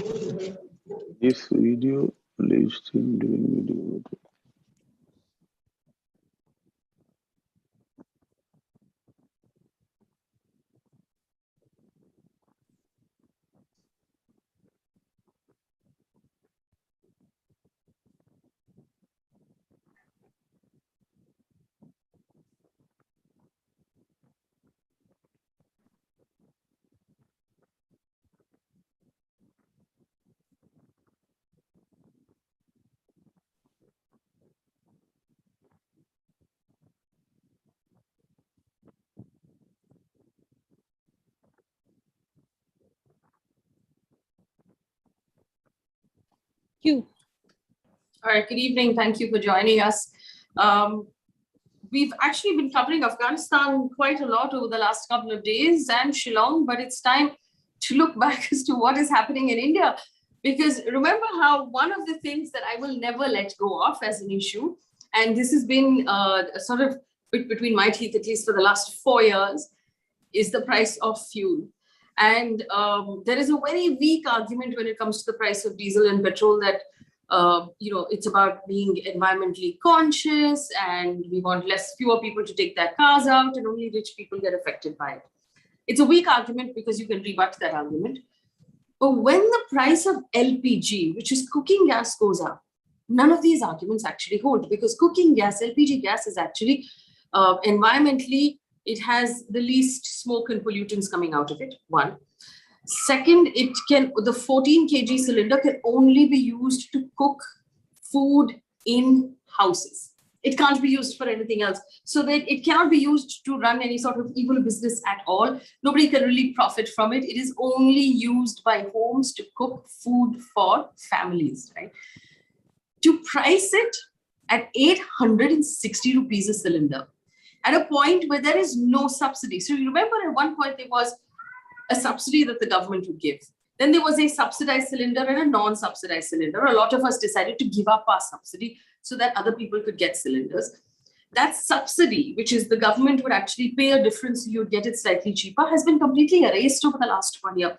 This video live stream during video. You. All right, good evening. Thank you for joining us. We've actually been covering Afghanistan quite a lot over the last couple of days and Shillong, but it's time to look back as to what is happening in India. Because remember how one of the things that I will never let go of as an issue, and this has been sort of between my teeth, at least for the last 4 years, is the price of fuel. And there is a very weak argument when it comes to the price of diesel and petrol that it's about being environmentally conscious and we want fewer people to take their cars out and only rich people get affected by it. It's a weak argument because you can rebut that argument. But when the price of LPG, which is cooking gas, goes up, none of these arguments actually hold because cooking gas, LPG gas is actually environmentally, it has the least smoke and pollutants coming out of it, one. Second, the 14 kg cylinder can only be used to cook food in houses. It can't be used for anything else. So that it cannot be used to run any sort of evil business at all. Nobody can really profit from it. It is only used by homes to cook food for families, right? To price it at 860 rupees a cylinder, at a point where there is no subsidy. So you remember at one point there was a subsidy that the government would give. Then there was a subsidized cylinder and a non-subsidized cylinder. A lot of us decided to give up our subsidy so that other people could get cylinders. That subsidy, which is the government would actually pay a difference, you would get it slightly cheaper, has been completely erased over the last 1 year.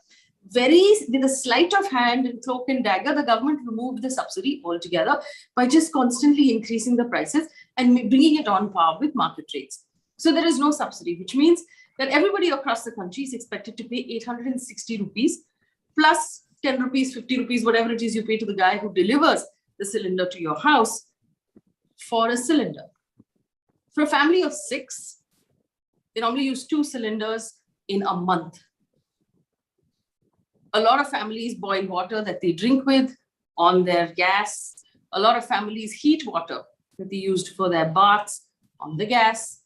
With a sleight of hand and cloak and dagger, the government removed the subsidy altogether by just constantly increasing the prices and bringing it on par with market rates. So there is no subsidy, which means that everybody across the country is expected to pay 860 rupees plus 10 rupees, 50 rupees, whatever it is you pay to the guy who delivers the cylinder to your house for a cylinder. For a family of 6, they normally use 2 cylinders in a month. A lot of families boil water that they drink with on their gas. A lot of families heat water that they used for their baths on the gas.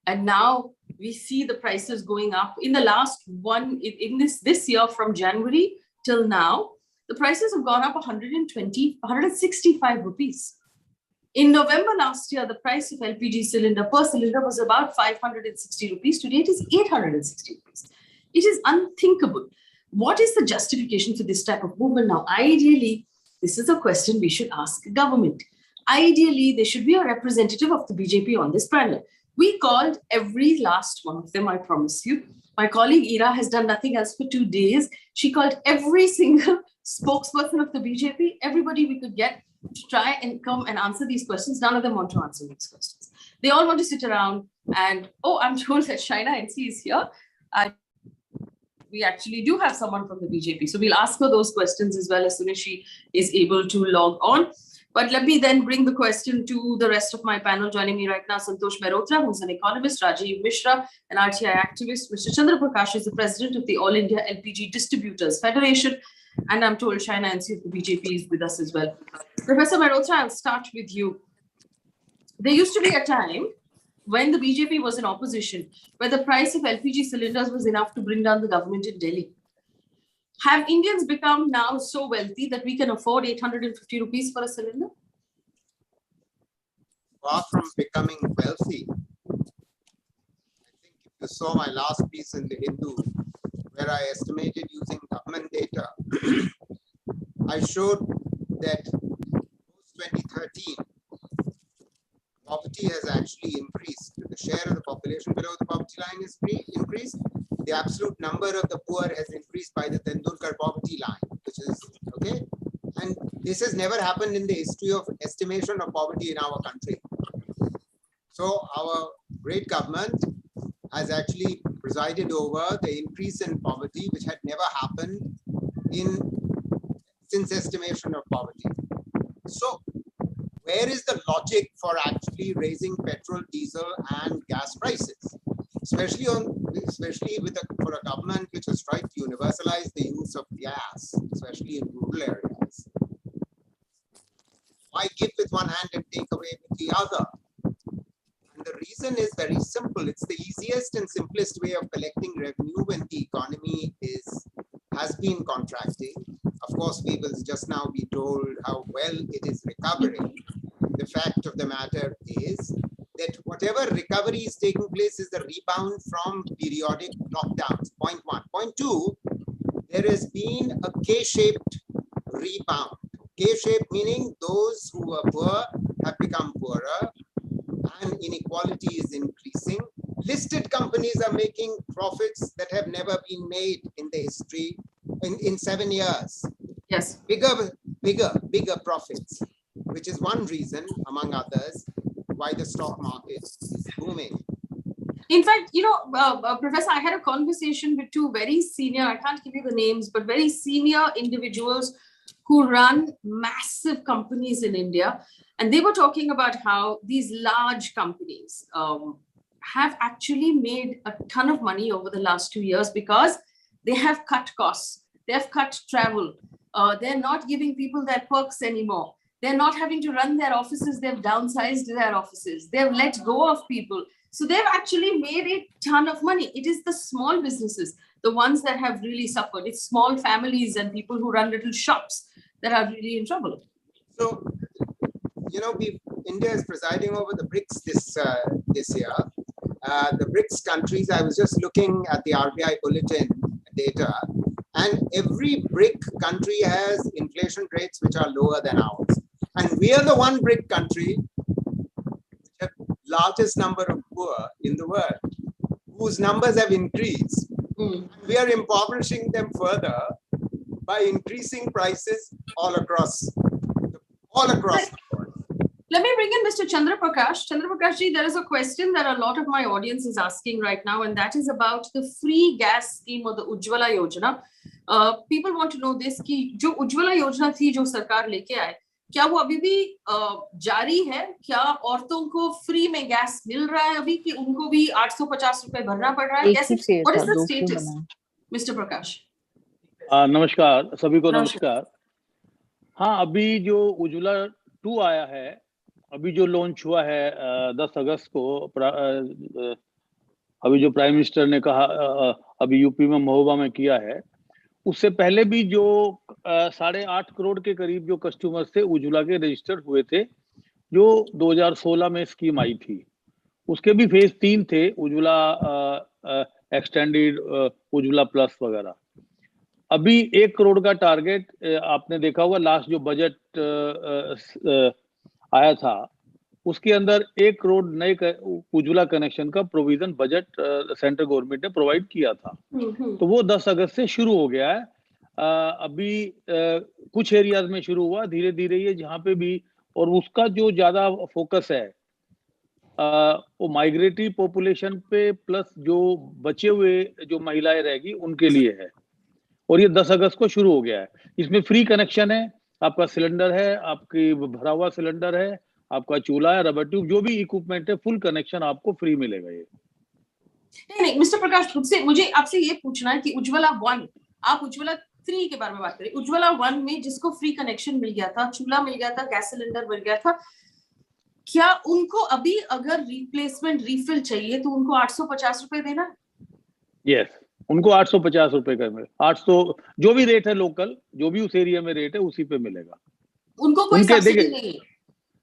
And now we see the prices going up. In the last this year from January till now, the prices have gone up 165 rupees. In November last year, the price of LPG cylinder per cylinder was about 560 rupees. Today it is 860 rupees. It is unthinkable. What is the justification for this type of movement now? Ideally, this is a question we should ask the government. Ideally, there should be a representative of the BJP on this panel. We called every last one of them, I promise you. My colleague Ira has done nothing else for 2 days. She called every single spokesperson of the BJP, everybody we could get to try and come and answer these questions. None of them want to answer these questions. They all want to sit around and, I'm told that Shaina NC is here. We actually do have someone from the BJP. So we'll ask her those questions as well as soon as she is able to log on. But let me then bring the question to the rest of my panel. Joining me right now, Santosh Mehrotra, who's an economist, Rajiv Mishra, an RTI activist. Mr. Chandra Prakash is the president of the All India LPG Distributors Federation. And I'm told Shaina NC of the BJP is with us as well. Professor Mehrotra, I'll start with you. There used to be a time when the BJP was in opposition, where the price of LPG cylinders was enough to bring down the government in Delhi. Have Indians become now so wealthy that we can afford 850 rupees for a cylinder? Far from becoming wealthy. I think if you saw my last piece in the Hindu, where I estimated using government data, I showed that post-2013, poverty has actually increased. The share of the population below the poverty line is increased. the absolute number of the poor has increased by the Tendulkar poverty line, which is okay. And this has never happened in the history of estimation of poverty in our country. So our great government has actually presided over the increase in poverty, which had never happened since estimation of poverty. So where is the logic for actually raising petrol, diesel, and gas prices, especially for a government which has tried to universalize the use of gas, especially in rural areas? Why give with one hand and take away with the other? And the reason is very simple. It's the easiest and simplest way of collecting revenue when the economy has been contracting. Of course, we will just now be told how well it is recovering. The fact of the matter is that whatever recovery is taking place is the rebound from periodic lockdowns, point one. Point two, there has been a K-shaped rebound. K-shaped meaning those who were poor have become poorer and inequality is increasing. Listed companies are making profits that have never been made in the history in 7 years. Yes. Bigger profits, which is one reason, among others, why the stock market is booming. In fact, Professor, I had a conversation with two very senior, I can't give you the names, but very senior individuals who run massive companies in India. And they were talking about how these large companies have actually made a ton of money over the last 2 years because they have cut costs, they have cut travel, they're not giving people their perks anymore. They're not having to run their offices, they've downsized their offices, they've let go of people. So they've actually made a ton of money. It is the small businesses, the ones that have really suffered. It's small families and people who run little shops that are really in trouble. So, India is presiding over the BRICS this year. The BRICS countries, I was just looking at the RBI bulletin data, and every BRIC country has inflation rates which are lower than ours. And we are the one BRIC country which has the largest number of poor in the world, whose numbers have increased. We are impoverishing them further by increasing prices all across the board. Let me bring in Mr. Chandra Prakash. Chandra Prakash ji, there is a question that a lot of my audience is asking right now, and that is about the free gas scheme or the Ujjwala Yojana. People want to know this, कि जो Ujjwala Yojana थी जो सरकार लेके आए, क्या वो अभी भी जारी है? क्या औरतों को फ्री में गैस मिल रहा है अभी, कि उनको भी 850 रुपए भरना पड़ रहा है? कैसे? What is the status, Mr. Prakash? नमस्कार सभी को, नमस्कार। हाँ, अभी जो उज्ज्वला 2 आया है, अभी जो लॉन्च हुआ है 10 अगस्त को, अभी जो प्राइम मिनिस्टर ने कहा अभी यूपी में महोबा में किया है, उससे पहले भी जो 8.5 करोड़ के करीब जो कस्टमर्स थे उज्ज्वला के रजिस्टर्ड हुए थे, जो 2016 में स्कीम आई थी, उसके भी फेज 3 थे, उज्ज्वला एक्सटेंडेड, उज्ज्वला प्लस वगैरह। अभी 1 करोड़ का टारगेट, आपने देखा होगा लास्ट जो बजट आया था, उसके अंदर 1 करोड़ नए उज्ज्वला कनेक्शन का प्रोविजन बजट सेंट्रल गवर्नमेंट ने प्रोवाइड किया था। तो वो 10 अगस्त से शुरू हो गया है। अभी कुछ एरियाज में शुरू हुआ, धीरे धीरे ये जहाँ पे भी, और उसका जो ज्यादा फोकस है वो माइग्रेटरी पॉपुलेशन पे, प्लस जो बचे हुए जो महिलाएं रहेगी उनके लिए है, और ये 10 अगस्त को शुरू हो गया है। इसमें फ्री कनेक्शन है, आपका सिलेंडर है, आपकी भरा हुआ सिलेंडर है, आपका चूल्हा है, रबर ट्यूब, जो भी इक्विपमेंट है, फुल कनेक्शन आपको फ्री मिलेगा। ये नहीं मिस्टर प्रकाश, खुद से मुझे आपसे ये पूछना है कि उज्ज्वला 1, आप उज्ज्वला 3 के बारे में बात करें। उज्ज्वला 1 में जिसको फ्री कनेक्शन मिल गया था, चूल्हा मिल गया था, गैस सिलेंडर मिल गया था, क्या उनको अभी अगर रिप्लेसमेंट रिफिल चाहिए तो उनको 850 रुपए देना? यस, उनको 850 रुपए का मिले, 800 जो भी रेट है लोकल, जो भी उस एरिया में रेट है उसी पे मिलेगा। उनको कोई सब्सिडी नहीं है?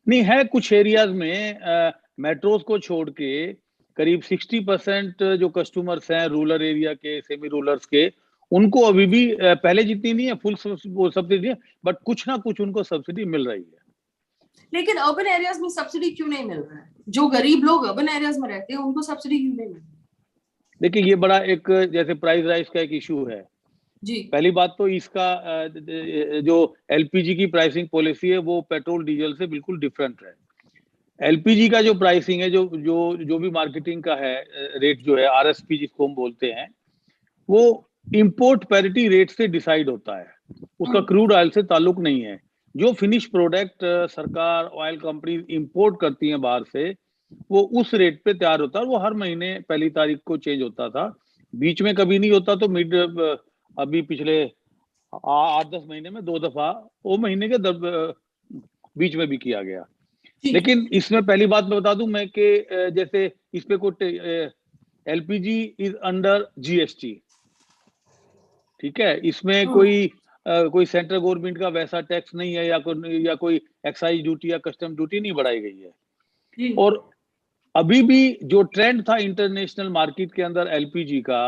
नहीं है, कुछ एरियाज में मेट्रोज को छोड़ के करीब 60% जो कस्टमर्स हैं रूरल एरिया के, सेमी रूरल्स के, उनको अभी भी पहले जितनी नहीं है फुल सब्सिडी, बट कुछ ना कुछ उनको सब्सिडी मिल रही है। लेकिन अर्बन एरियाज में सब्सिडी क्यों नहीं मिल रहा है? जो गरीब लोग अर्बन एरियाज में रहते हैं उनको सब्सिडी क्यों नहीं मिल रही? देखिए ये बड़ा एक जैसे प्राइस राइज का एक इशू है जी। पहली बात तो इसका जो एलपीजी की प्राइसिंग पॉलिसी है वो पेट्रोल डीजल से बिल्कुल डिफरेंट है। एलपीजी का जो प्राइसिंग है जो भी मार्केटिंग का है रेट जो है आरएसपी जिसको हम बोलते हैं वो इंपोर्ट पैरिटी रेट से डिसाइड होता है, उसका क्रूड ऑयल से ताल्लुक नहीं है। जो फिनिश प्रोडक्ट सरकार ऑयल कंपनी इंपोर्ट करती हैं बाहर से वो उस रेट पे तैयार होता है, वो हर महीने पहली तारीख को चेंज होता था, बीच में कभी नहीं होता। तो मिड अभी पिछले 8-10 महीने में 2 दफा वो महीने के बीच में भी किया गया। लेकिन इसमें पहली बात मैं बता दूं मैं कि जैसे इस पे कोई एलपीजी इज अंडर जीएसटी, ठीक है, इसमें कोई सेंट्रल गवर्नमेंट का वैसा टैक्स नहीं है या कोई एक्साइज ड्यूटी या कस्टम ड्यूटी नहीं बढ़ाई गई है। और अभी भी जो ट्रेंड था इंटरनेशनल मार्केट के अंदर एलपीजी का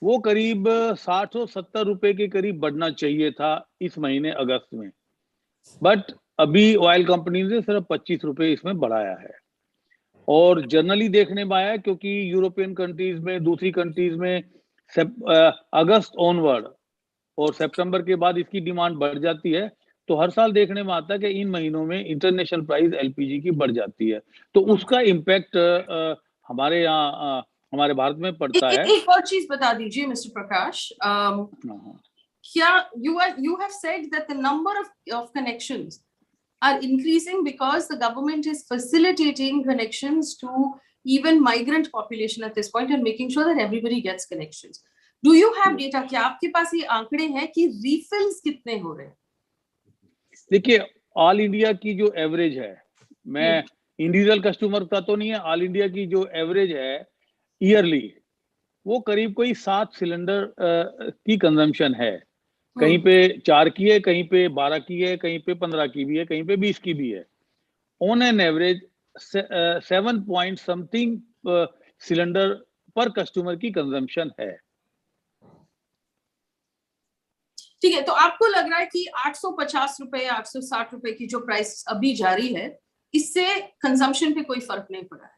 वो करीब 60 और 70 रुपए के करीब बढ़ना चाहिए था इस महीने अगस्त में, बट अभी ऑयल कंपनी ने सिर्फ 25 रुपए इसमें बढ़ाया है। और जनरली देखने में आया क्योंकि यूरोपियन कंट्रीज में दूसरी कंट्रीज में अगस्त ऑनवर्ड और सितंबर के बाद इसकी डिमांड बढ़ जाती है, तो हर साल देखने में आता है कि इन महीनों में इंटरनेशनल प्राइस एलपीजी की बढ़ जाती है, तो उसका इम्पैक्ट हमारे यहाँ हमारे भारत में पड़ता है। एक और चीज बता दीजिए मिस्टर प्रकाश, क्या you have said that the number of connections are increasing because the government is facilitating connections to even migrant population at this point and making sure that everybody gets connections. Do you have data? क्या आपके पास ये आंकड़े हैं कि refills कितने हो रहे हैं? देखिए ऑल इंडिया की जो एवरेज है, मैं इंडिविजुअल कस्टमर का तो नहीं है, ऑल इंडिया की जो एवरेज है ईयरली वो करीब कोई 7 सिलेंडर की कंजम्पशन है। कहीं पे 4 की है, कहीं पे 12 की है, कहीं पे 15 की भी है, कहीं पे 20 की भी है। On an average 7 point something cylinder पर कस्टमर की कंजम्पशन है। ठीक है, तो आपको लग रहा है कि 850 रुपए या 860 रुपए की जो प्राइस अभी जारी है इससे कंजम्पशन पे कोई फर्क नहीं पड़ा है,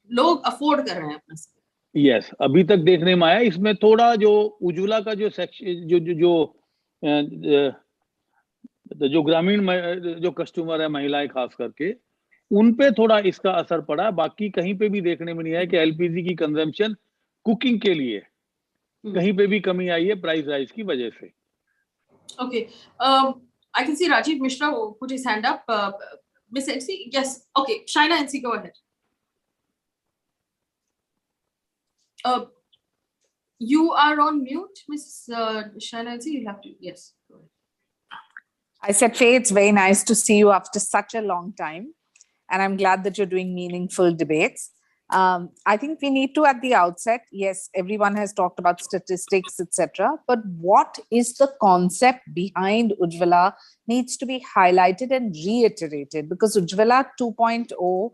लोग अफोर्ड कर रहे हैं अपना। यस, अभी तक देखने में आया। इसमें थोड़ा जो उज्ज्वला का जो सेक्शन जो ग्रामीण जो कस्टमर है महिलाएं खास करके उन पे थोड़ा इसका असर पड़ा है, बाकी कहीं पे भी देखने में नहीं आया कि एलपीजी की कंजम्पशन कुकिंग के लिए कहीं पे भी कमी आई है प्राइस राइज की वजह से। Okay, I can see Rajiv Mishra put his hand up. Miss NC, yes, okay, Shaina NC, go ahead. You are on mute, Miss Shaina NC. You have to, yes. Go ahead. I said, Faye, it's very nice to see you after such a long time. And I'm glad that you're doing meaningful debates. I think we need to, at the outset, yes, everyone has talked about statistics, etc. But what is the concept behind Ujjwala needs to be highlighted and reiterated, because Ujjwala 2.0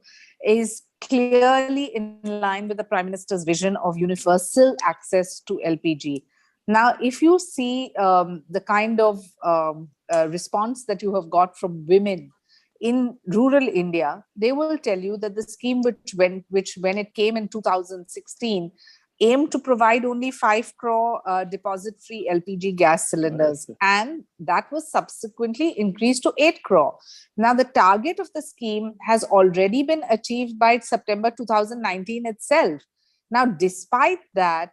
is clearly in line with the Prime Minister's vision of universal access to LPG. Now, if you see the kind of response that you have got from women in rural India, they will tell you that the scheme which when it came in 2016, aimed to provide only 5 crore deposit-free LPG gas cylinders, and that was subsequently increased to 8 crore. Now, the target of the scheme has already been achieved by September 2019 itself. Now, despite that,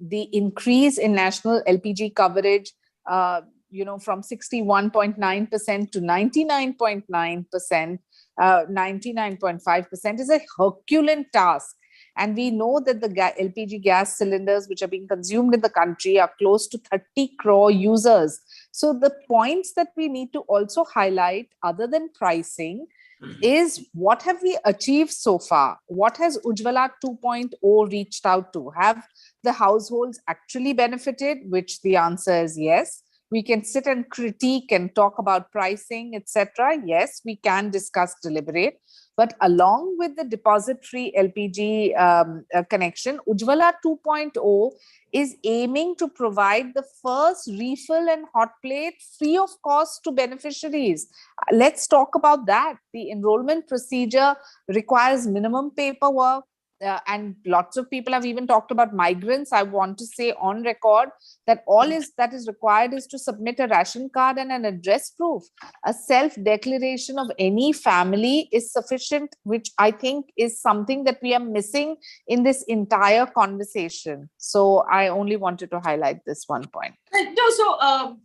the increase in national LPG coverage, from 61.9% to 99.9%, 99.5% is a Herculean task. And we know that the LPG gas cylinders which are being consumed in the country are close to 30 crore users. So the points that we need to also highlight, other than pricing, is what have we achieved so far? What has Ujjwala 2.0 reached out to? Have the households actually benefited? Which the answer is yes. We can sit and critique and talk about pricing, etc. Yes, we can discuss, deliberate. But along with the deposit-free LPG connection, Ujjwala 2.0 is aiming to provide the first refill and hot plate free of cost to beneficiaries. Let's talk about that. The enrollment procedure requires minimum paperwork. and lots of people have even talked about migrants. I want to say on record that that is required is to submit a ration card and an address proof. A self-declaration of any family is sufficient, which I think is something that we are missing in this entire conversation. So I only wanted to highlight this one point. No, so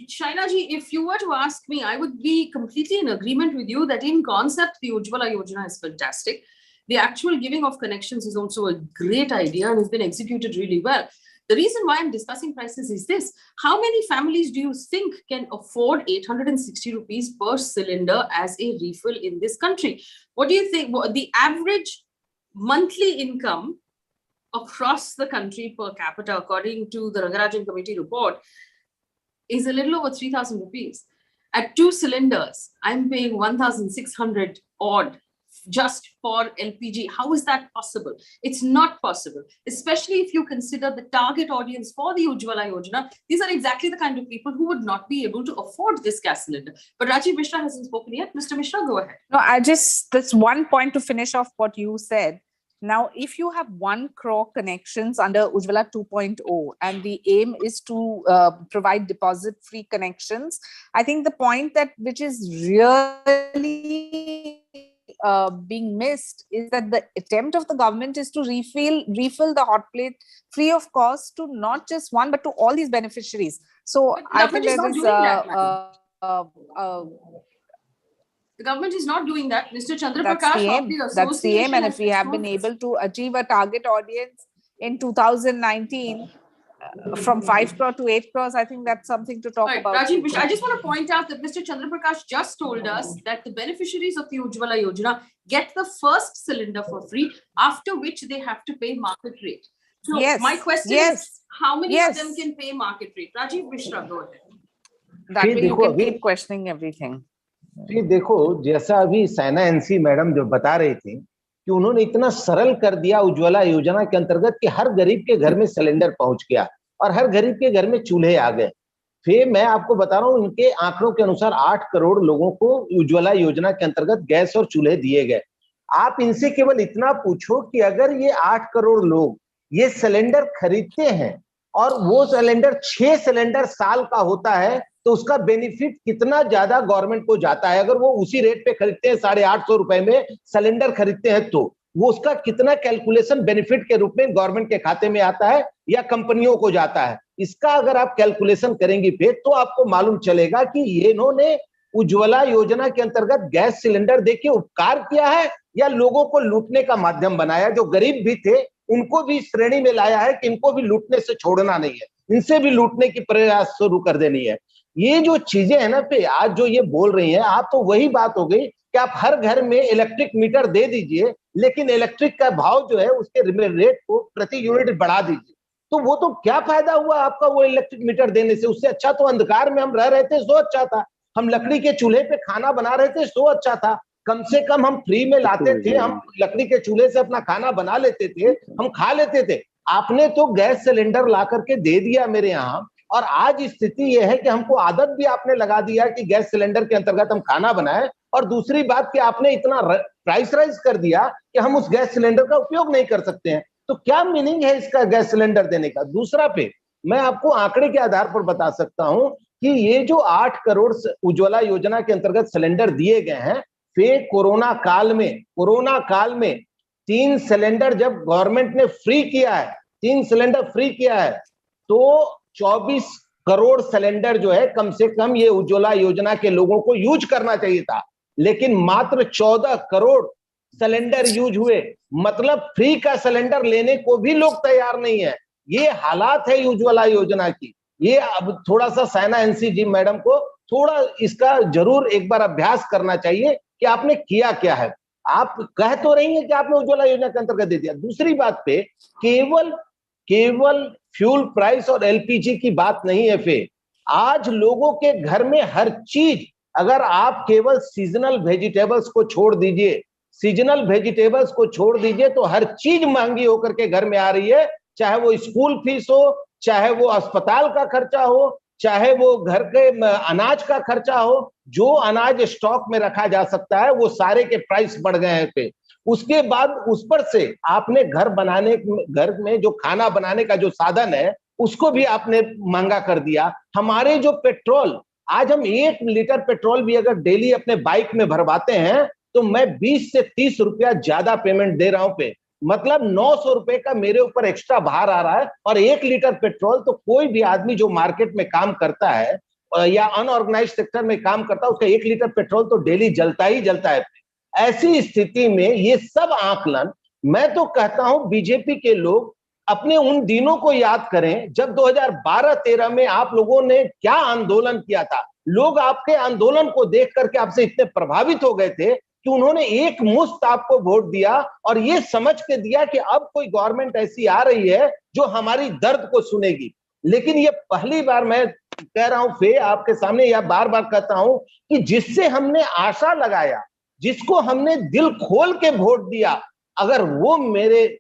Shaina ji, if you were to ask me, I would be completely in agreement with you that in concept, the Ujjwala Yojana is fantastic. The actual giving of connections is also a great idea and has been executed really well. The reason why I'm discussing prices is this: how many families do you think can afford 860 rupees per cylinder as a refill in this country? What do you think? The average monthly income across the country per capita, according to the Rangarajan Committee report, is a little over 3,000 rupees. At 2 cylinders, I'm paying 1,600 odd just for LPG. How is that possible? It's not possible, especially if you consider the target audience for the Ujjwala Yojana. These are exactly the kind of people who would not be able to afford this gas cylinder. But Rajiv Mishra hasn't spoken yet. Mr. Mishra, go ahead. No, that's one point to finish off what you said. Now, if you have 1 crore connections under Ujjwala 2.0 and the aim is to provide deposit-free connections, I think the point which is really being missed is that the attempt of the government is to refill the hot plate free of cost to not just one but to all these beneficiaries. So I think there is the government is not doing that. Mr. Chandra That's Prakash the of aim. the association. That's the aim. And if we have been able to achieve a target audience in 2019 from 5 crore to 8 crores, I think that's something to talk about. Rajiv Mishra, I just want to point out that Mr. Chandra Prakash just told us that the beneficiaries of the Ujjwala Yojana get the first cylinder for free, after which they have to pay market rate. So my question is, how many of them can pay market rate? Rajiv Mishra, go ahead. That way you can keep questioning everything. फिर देखो, जैसा अभी Saina NC madam जो बता रही थी कि उन्होंने इतना सरल कर दिया उज्ज्वला योजना के अंतर्गत कि हर गरीब के घर में सिलेंडर पहुंच गया और हर गरीब के घर में चूल्हे आ गए। फिर मैं आपको बता रहा हूं, इनके आंकड़ों के अनुसार 8 करोड़ लोगों को उज्ज्वला योजना के अंतर्गत गैस और चूल्हे दिए गए। आप इनसे केवल इतना पूछो कि अगर ये 8 करोड़ लोग ये सिलेंडर खरीदते हैं और वो सिलेंडर 6 सिलेंडर साल का होता है तो उसका बेनिफिट कितना ज्यादा गवर्नमेंट को जाता है। अगर वो उसी रेट पे खरीदते हैं 850 रुपए में सिलेंडर खरीदते हैं तो वो उसका कितना कैलकुलेशन बेनिफिट के रूप में गवर्नमेंट के खाते में आता है या कंपनियों को जाता है। इसका अगर आप कैलकुलेशन करेंगे फिर तो आपको मालूम चलेगा कि ये इन्होंने उज्ज्वला योजना के अंतर्गत गैस सिलेंडर देके उपकार किया है या लोगों को लूटने का माध्यम बनाया। जो गरीब भी थे उनको भी श्रेणी में लाया है कि इनको भी लूटने से छोड़ना नहीं है, इनसे भी लूटने की प्रयास शुरू कर देनी है। ये जो चीजें है ना पे आज जो ये बोल रही हैं आप, तो वही बात हो गई कि आप हर घर में इलेक्ट्रिक मीटर दे दीजिए लेकिन इलेक्ट्रिक का भाव जो है उसके रेट को प्रति यूनिट बढ़ा दीजिए। तो वो तो क्या फायदा हुआ आपका वो इलेक्ट्रिक मीटर देने से? उससे अच्छा तो अंधकार में हम रह रहे थे सो अच्छा था, हम लकड़ी के चूल्हे पे खाना बना रहे थे सो अच्छा था। कम से कम हम फ्री में लाते थे, हम लकड़ी के चूल्हे से अपना खाना बना लेते थे, हम खा लेते थे। आपने तो गैस सिलेंडर ला करके दे दिया मेरे यहाँ और आज स्थिति यह है कि हमको आदत भी आपने लगा दिया कि गैस सिलेंडर के अंतर्गत हम खाना बनाएं। और दूसरी बात कि आपने इतना प्राइस राइज कर दिया कि हम उस गैस सिलेंडर का उपयोग नहीं कर सकते हैं। तो क्या मीनिंग है इसका गैस सिलेंडर देने का? दूसरा पे मैं आपको आंकड़े के आधार पर बता सकता हूं कि ये जो 8 करोड़ उज्ज्वला योजना के अंतर्गत सिलेंडर दिए गए हैं, फिर कोरोना काल में 3 सिलेंडर जब गवर्नमेंट ने फ्री किया है, 3 सिलेंडर फ्री किया है तो 24 करोड़ सिलेंडर जो है कम से कम ये उज्ज्वला योजना के लोगों को यूज करना चाहिए था, लेकिन मात्र 14 करोड़ सिलेंडर यूज हुए। मतलब फ्री का सिलेंडर लेने को भी लोग तैयार नहीं है। ये हालात है उज्ज्वला योजना की। ये अब थोड़ा सा साइना एनसी जी मैडम को थोड़ा इसका जरूर एक बार अभ्यास करना चाहिए कि आपने किया क्या है। आप कह तो रही हैं कि आपने उज्ज्वला योजना के अंतर्गत दे दिया। दूसरी बात पे केवल फ्यूल प्राइस और एलपीजी की बात नहीं है। फिर आज लोगों के घर में हर चीज, अगर आप केवल सीजनल वेजिटेबल्स को छोड़ दीजिए तो हर चीज महंगी होकर के घर में आ रही है। चाहे वो स्कूल फीस हो, चाहे वो अस्पताल का खर्चा हो, चाहे वो घर के अनाज का खर्चा हो, जो अनाज स्टॉक में रखा जा सकता है वो सारे के प्राइस बढ़ गए थे। उसके बाद उस पर से आपने घर में जो खाना बनाने का जो साधन है उसको भी आपने महंगा कर दिया। हमारे जो पेट्रोल, आज हम 1 लीटर पेट्रोल भी अगर डेली अपने बाइक में भरवाते हैं तो मैं 20 से 30 रुपया ज्यादा पेमेंट दे रहा हूं पे, मतलब 900 रुपए का मेरे ऊपर एक्स्ट्रा भार आ रहा है। और 1 लीटर पेट्रोल तो कोई भी आदमी जो मार्केट में काम करता है या अनऑर्गेनाइज सेक्टर में काम करता है, उसका 1 लीटर पेट्रोल तो डेली जलता ही जलता है। ऐसी स्थिति में ये सब आकलन, मैं तो कहता हूं बीजेपी के लोग अपने उन दिनों को याद करें जब 2012-13 में आप लोगों ने क्या आंदोलन किया था। लोग आपके आंदोलन को देख करके आपसे इतने प्रभावित हो गए थे कि उन्होंने एक मुश्त आपको वोट दिया और ये समझ के दिया कि अब कोई गवर्नमेंट ऐसी आ रही है जो हमारी दर्द को सुनेगी। लेकिन ये पहली बार मैं कह रहा हूं फे आपके सामने, या बार बार कहता हूं कि जिससे हमने आशा लगाया, जिसको हमने दिल खोल के वोट दिया, अगर वो मेरे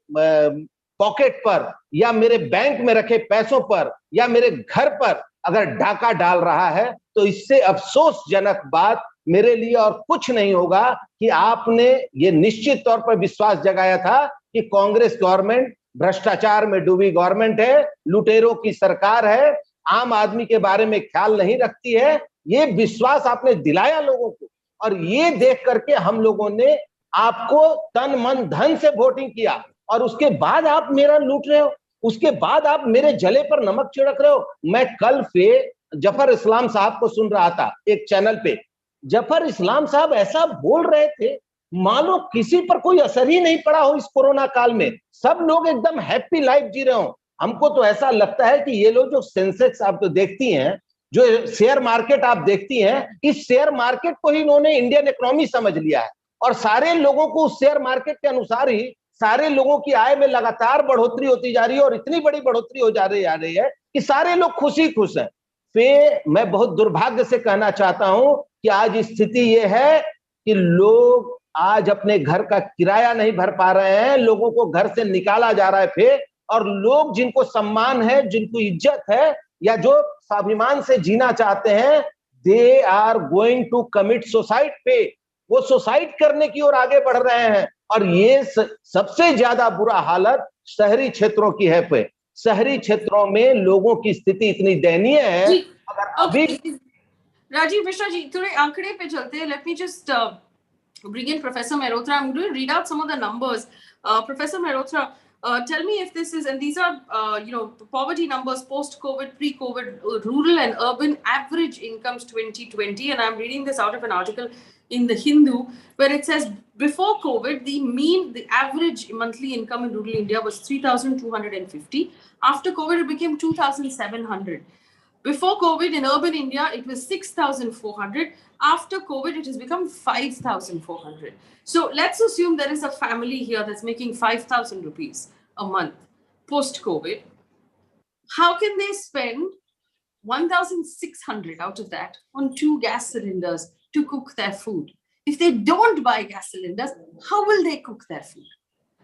पॉकेट पर या मेरे बैंक में रखे पैसों पर या मेरे घर पर अगर डाका डाल रहा है, तो इससे अफसोसजनक बात मेरे लिए और कुछ नहीं होगा कि आपने ये निश्चित तौर पर विश्वास जगाया था कि कांग्रेस गवर्नमेंट भ्रष्टाचार में डूबी गवर्नमेंट है, लुटेरों की सरकार है, आम आदमी के बारे में ख्याल नहीं रखती है। ये विश्वास आपने दिलाया लोगों को, और ये देख करके हम लोगों ने आपको तन मन धन से वोटिंग किया, और उसके बाद आप मेरा लूट रहे हो, उसके बाद आप मेरे जले पर नमक छिड़क रहे हो। मैं कल फे जफर इस्लाम साहब को सुन रहा था एक चैनल पे, जफर इस्लाम साहब ऐसा बोल रहे थे मानो किसी पर कोई असर ही नहीं पड़ा हो इस कोरोना काल में, सब लोग एकदम हैप्पी लाइफ जी रहे हो। हमको तो ऐसा लगता है कि ये लोग जो सेंसेक्स आप तो देखती हैं, जो शेयर मार्केट आप देखती हैं, इस शेयर मार्केट को ही इन्होंने इंडियन इकोनॉमी समझ लिया है, और सारे लोगों को उस शेयर मार्केट के अनुसार ही सारे लोगों की आय में लगातार बढ़ोतरी होती जा रही है, और इतनी बड़ी बढ़ोतरी हो जा रही है कि सारे लोग खुश हैं। फिर मैं बहुत दुर्भाग्य से कहना चाहता हूं कि आज स्थिति यह है कि लोग आज अपने घर का किराया नहीं भर पा रहे हैं, लोगों को घर से निकाला जा रहा है फिर, और लोग जिनको सम्मान है, जिनको इज्जत है, या जो स्वाभिमान से जीना चाहते हैं, they are going to commit suicide पे, वो सुसाइड करने की ओर आगे बढ़ रहे हैं। और ये सबसे ज्यादा बुरा हालत शहरी क्षेत्रों की है पे, शहरी क्षेत्रों में लोगों की स्थिति इतनी दयनीय है। अगर अभी राजीव मिश्रा जी थोड़े आंकड़े पे चलते हैं। Let me just bring in Professor Mehrotra. I'm going to read out some of the numbers. Professor Mehrotra, tell me if this is, and these are, poverty numbers post-COVID, pre-COVID, rural and urban average incomes 2020. And I'm reading this out of an article in the Hindu, where it says before COVID, the average monthly income in rural India was 3,250. After COVID, it became 2,700. Before COVID, in urban India, it was 6,400. After COVID, it has become 5,400. So let's assume there is a family here that's making 5,000 rupees a month post-COVID. How can they spend 1,600 out of that on 2 gas cylinders to cook their food? If they don't buy gas cylinders, how will they cook their food?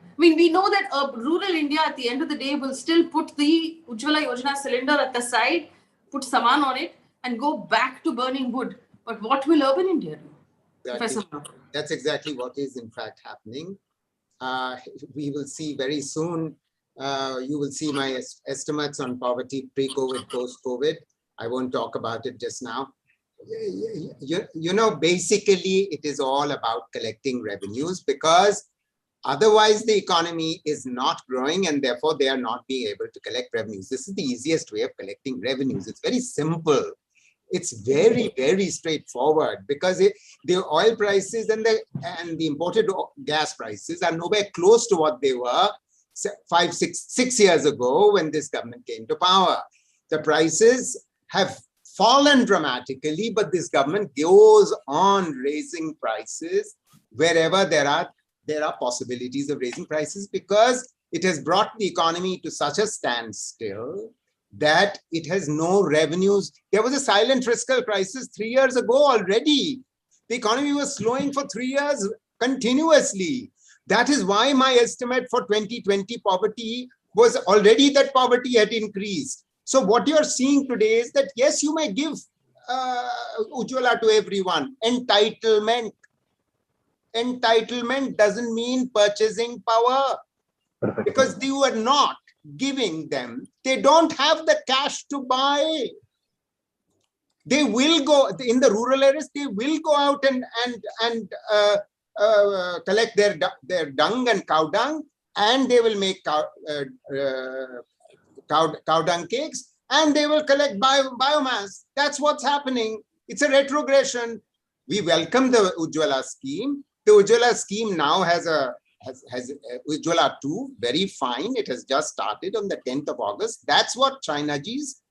I mean, we know that rural India at the end of the day will still put the Ujjwala cylinder at the side, put saman on it, and go back to burning wood. But what will urban India do? That's exactly what is in fact happening. We will see very soon. You will see my estimates on poverty pre-COVID, post-COVID. I won't talk about it just now. Basically, it is all about collecting revenues, because otherwise the economy is not growing, and therefore they are not being able to collect revenues. This is the easiest way of collecting revenues. It's very simple. It's very, very straightforward, because the oil prices and the imported gas prices are nowhere close to what they were 6 years ago when this government came to power. The prices have fallen dramatically, but this government goes on raising prices wherever there are possibilities of raising prices, because it has brought the economy to such a standstill that it has no revenues. There was a silent fiscal crisis 3 years ago already. The economy was slowing for 3 years continuously. That is why my estimate for 2020 poverty was already that poverty had increased. So what you are seeing today is that, yes, you may give Ujjwala to everyone. Entitlement. Entitlement doesn't mean purchasing power. Perfect. Because you are not giving them. They don't have the cash to buy. They will go, in the rural areas, they will go out and collect their dung and cow dung, and they will make cow dung cakes, and they will collect biomass. That's what's happening. It's a retrogression. We welcome the Ujjwala scheme. The Ujjwala scheme now has Ujjwala 2, very fine. It has just started on the 10th of August. That's what China G's,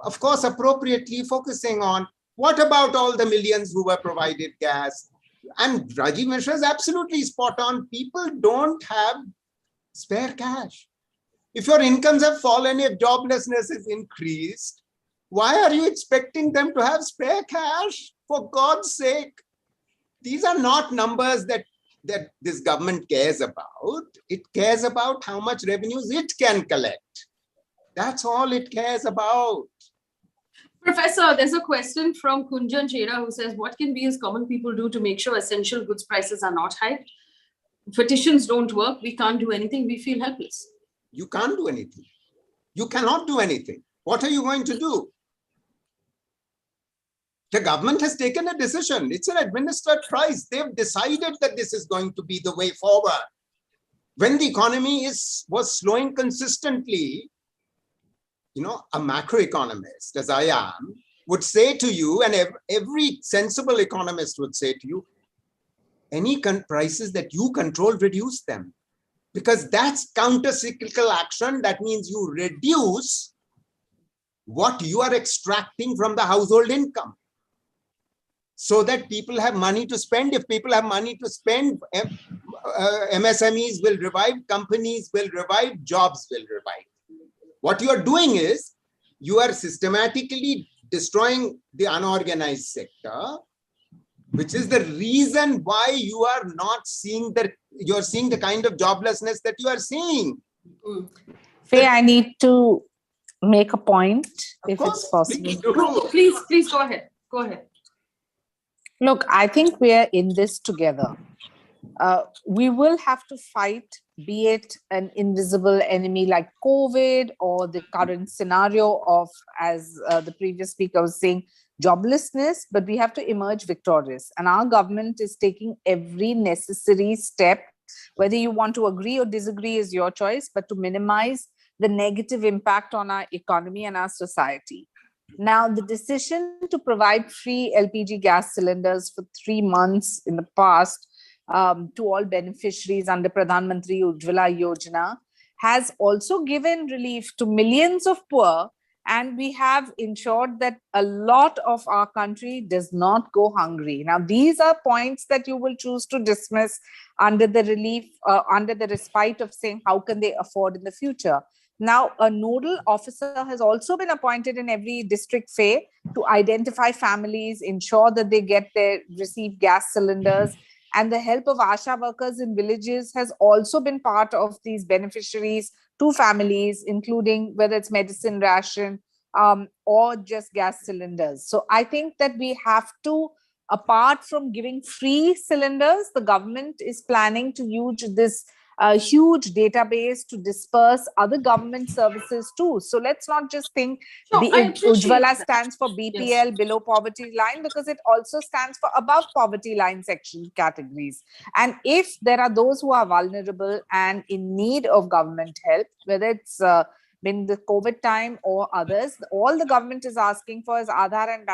of course, appropriately focusing on. What about all the millions who were provided gas? And Rajiv Mishra is absolutely spot on. People don't have spare cash. If your incomes have fallen, if joblessness is increased, why are you expecting them to have spare cash? For God's sake, these are not numbers that this government cares about. It cares about how much revenues it can collect. That's all it cares about. Professor, there's a question from Kunjan Chera who says, what can we as common people do to make sure essential goods prices are not hiked? Petitions don't work. We can't do anything. We feel helpless. You can't do anything. You cannot do anything. What are you going to do? The government has taken a decision. It's an administered price. They've decided that this is going to be the way forward. When the economy was slowing consistently, a macroeconomist, as I am, would say to you, and every sensible economist would say to you, any prices that you control, reduce them. Because that's counter-cyclical action. That means you reduce what you are extracting from the household income, so that people have money to spend. If people have money to spend, MSMEs will revive, companies will revive, jobs will revive. What you are doing is, you are systematically destroying the unorganized sector, which is the reason why you are not seeing you're seeing the kind of joblessness that you are seeing. Faye, I need to make a point, if it's possible. Please go ahead. Go ahead. Look, I think we are in this together. We will have to fight, be it an invisible enemy like COVID or the current scenario of, as the previous speaker was saying, joblessness, but we have to emerge victorious. And our government is taking every necessary step, whether you want to agree or disagree is your choice, but to minimize the negative impact on our economy and our society. Now, the decision to provide free LPG gas cylinders for 3 months in the past to all beneficiaries under Pradhan Mantri Ujjwala Yojana has also given relief to millions of poor, and we have ensured that a lot of our country does not go hungry. Now, these are points that you will choose to dismiss under the relief, under the respite of saying how can they afford in the future. Now, a nodal officer has also been appointed in every district, Faye, to identify families, ensure that they receive gas cylinders, and the help of ASHA workers in villages has also been part of these beneficiaries to families, including whether it's medicine ration or just gas cylinders. So I think that we have to, apart from giving free cylinders, the government is planning to use this huge database to disperse other government services too. So let's not just think Ujjwala stands for BPL, yes, below poverty line, because it also stands for above poverty line section categories. And if there are those who are vulnerable and in need of government help, whether it's in the COVID time or others, all the government is asking for is Aadhaar and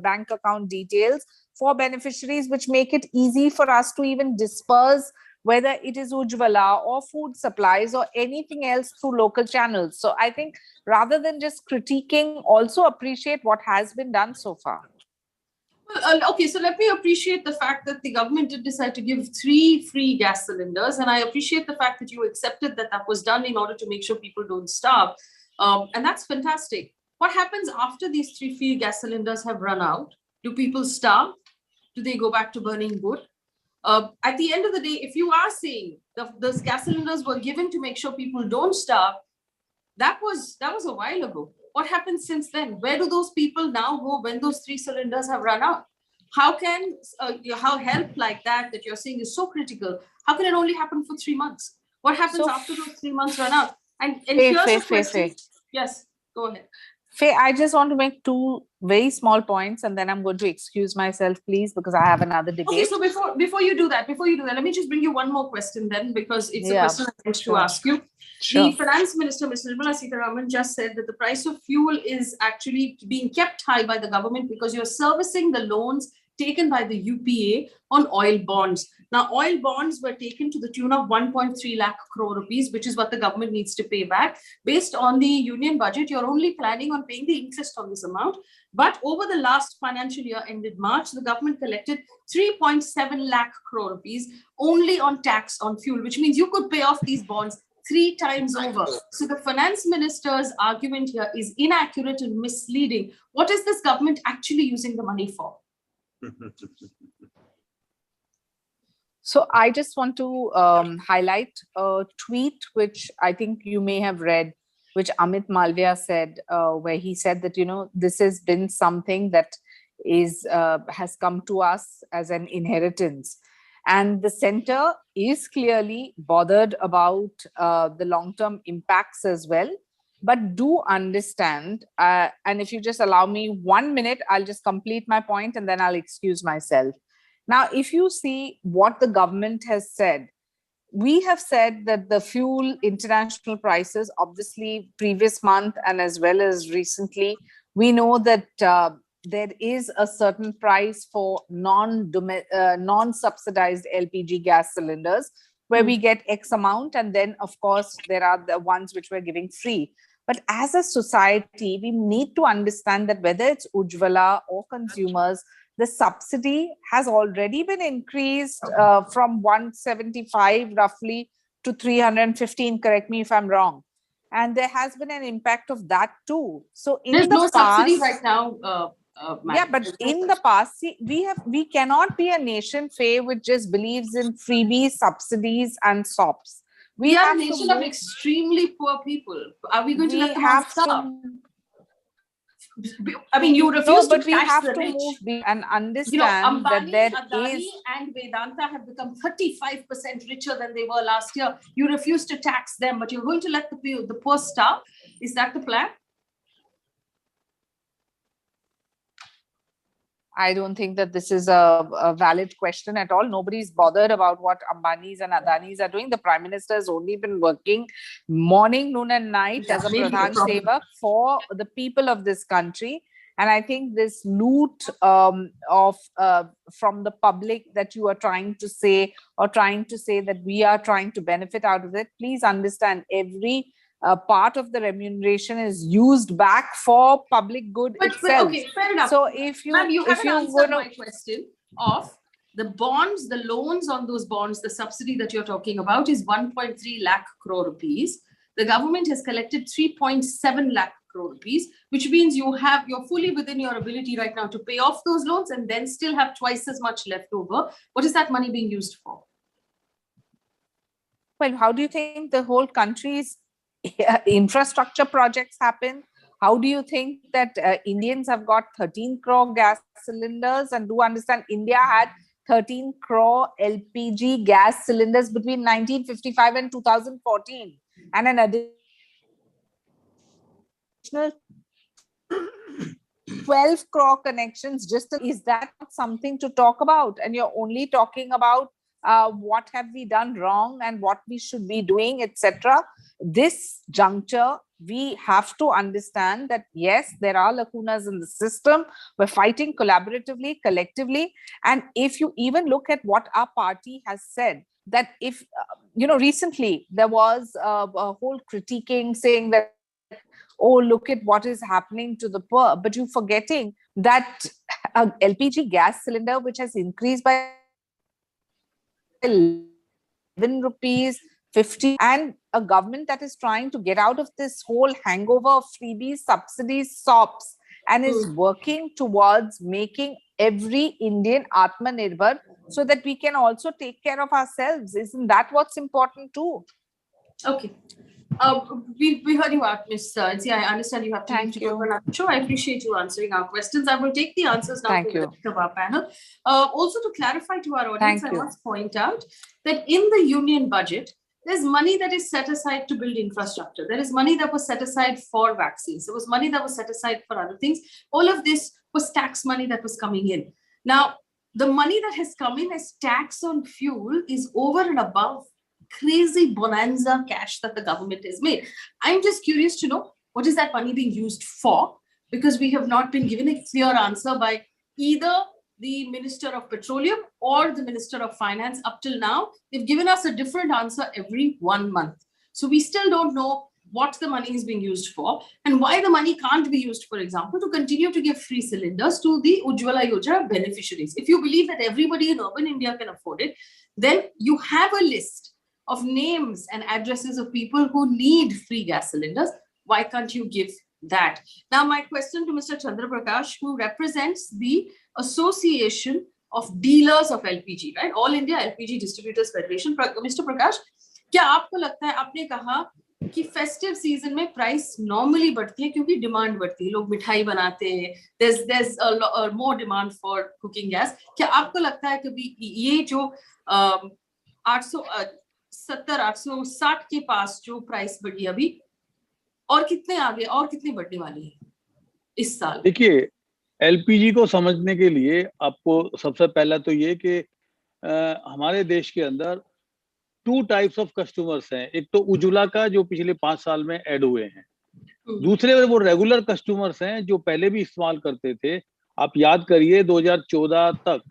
bank account details for beneficiaries, which make it easy for us to even disperse whether it is Ujjwala or food supplies or anything else through local channels. So I think rather than just critiquing, also appreciate what has been done so far. Well, okay, so let me appreciate the fact that the government did decide to give 3 free gas cylinders. And I appreciate the fact that you accepted that that was done in order to make sure people don't starve. And that's fantastic. What happens after these 3 free gas cylinders have run out? Do people starve? Do they go back to burning wood? At the end of the day, if you are saying those gas cylinders were given to make sure people don't starve, that was a while ago. What happens since then? Where do those people now go when those 3 cylinders have run out? How can how help like that you're saying is so critical? How can it only happen for 3 months? What happens after those 3 months run out? And here's a question. Yes, go ahead. Faye, I just want to make 2 very small points, and then I'm going to excuse myself, please, because I have another debate. Okay, so before you do that, let me just bring you one more question then, because it's a question I want to ask you. The Finance Minister, Ms. Nirmala Sitharaman, just said that the price of fuel is actually being kept high by the government because you're servicing the loans taken by the UPA on oil bonds. Now, oil bonds were taken to the tune of 1.3 lakh crore rupees, which is what the government needs to pay back. Based on the union budget, you're only planning on paying the interest on this amount. But over the last financial year ended March, the government collected 3.7 lakh crore rupees only on tax on fuel, which means you could pay off these bonds 3 times over. So the finance minister's argument here is inaccurate and misleading. What is this government actually using the money for? So I just want to highlight a tweet which I think you may have read, which Amit Malviya said, where he said that, this has been something that has come to us as an inheritance. And the center is clearly bothered about the long-term impacts as well. But do understand, and if you just allow me 1 minute, I'll just complete my point and then I'll excuse myself. Now, if you see what the government has said, we have said that the fuel international prices, obviously previous month and as well as recently, we know that there is a certain price for non-subsidized LPG gas cylinders where we get X amount. And then, of course, there are the ones which we're giving free. But as a society, we need to understand that whether it's Ujjwala or consumers, the subsidy has already been increased from 175 roughly to 315, correct me if I'm wrong. And there has been an impact of that too. So there's no subsidy right now. Yeah, but in the past, see, we cannot be a nation, Faye, which just believes in freebies, subsidies and SOPs. We are a nation of extremely poor people. Are we going to let them starve? I mean, you refuse to tax the rich. And understand Ambani, that Adani and Vedanta have become 35% richer than they were last year. You refuse to tax them, but you're going to let the poor starve. Is that the plan? I don't think that this is a valid question at all. Nobody's bothered about what Ambanis and Adanis are doing. The Prime Minister has only been working morning, noon and night as a Pradhan Sevak for the people of this country. And I think this loot from the public that you are trying to say, or trying to say that we are trying to benefit out of it, please understand every part of the remuneration is used back for public good itself. Okay, fair enough. So if you, ma'am, you haven't answered my question of the bonds, the loans on those bonds, the subsidy that you're talking about is 1.3 lakh crore rupees. The government has collected 3.7 lakh crore rupees, which means you're fully within your ability right now to pay off those loans and then still have twice as much left over. What is that money being used for? Well, how do you think the whole country's infrastructure projects happen? How do you think that Indians have got 13 crore gas cylinders? And do understand, India had 13 crore LPG gas cylinders between 1955 and 2014, and an additional 12 crore connections. Is that not something to talk about? And you're only talking about what have we done wrong and what we should be doing, etc. This juncture, we have to understand that yes, there are lacunas in the system. We're fighting collaboratively, collectively. And if you even look at what our party has said, that if, recently there was a whole critiquing saying that, oh, look at what is happening to the poor. But you're forgetting that a LPG gas cylinder, which has increased by 11 rupees 50, and a government that is trying to get out of this whole hangover of freebies, subsidies, SOPs, and is working towards making every Indian Atmanirbhar so that we can also take care of ourselves. Isn't that what's important too? Okay. We heard you out, Ms. NC. I understand you have to leave to go for another show. I appreciate you answering our questions. I will take the answers now to the rest of our panel. Also, to clarify to our audience, I must point out that in the union budget, there's money that is set aside to build infrastructure. There is money that was set aside for vaccines. There was money that was set aside for other things. All of this was tax money that was coming in. Now, the money that has come in as tax on fuel is over and above crazy bonanza cash that the government has made. I'm just curious to know, what is that money being used for? Because we have not been given a clear answer by either the Minister of Petroleum or the Minister of Finance up till now. They've given us a different answer every 1 month. So we still don't know what the money is being used for and why the money can't be used, for example, to continue to give free cylinders to the Ujjwala Yojana beneficiaries. If you believe that everybody in urban India can afford it, then you have a list of names and addresses of people who need free gas cylinders. Why can't you give that? Now, my question to Mr. Chandra Prakash, who represents the Association of Dealers of LPG, right? All India LPG Distributors Federation. Mr. Prakash, क्या आपको लगता है, आपने कहा कि festive season में price normally बढ़ती है क्योंकि डिमांड बढ़ती है, लोग मिठाई बनाते हैं, there's more demand for cooking gas. क्या आपको लगता है कि ये जो 870-860 के पास जो प्राइस बढ़ी अभी, और कितने आगे और कितनी बढ़ने वाली है इस साल? देखिए, एलपीजी को समझने के लिए आपको सबसे पहला तो ये कि हमारे देश के अंदर 2 टाइप्स ऑफ कस्टमर्स हैं। एक तो उज्ज्वला का जो पिछले 5 साल में ऐड हुए हैं, दूसरे वो रेगुलर कस्टमर्स हैं जो पहले भी इस्तेमाल करते थे। आप याद करिए 2014 तक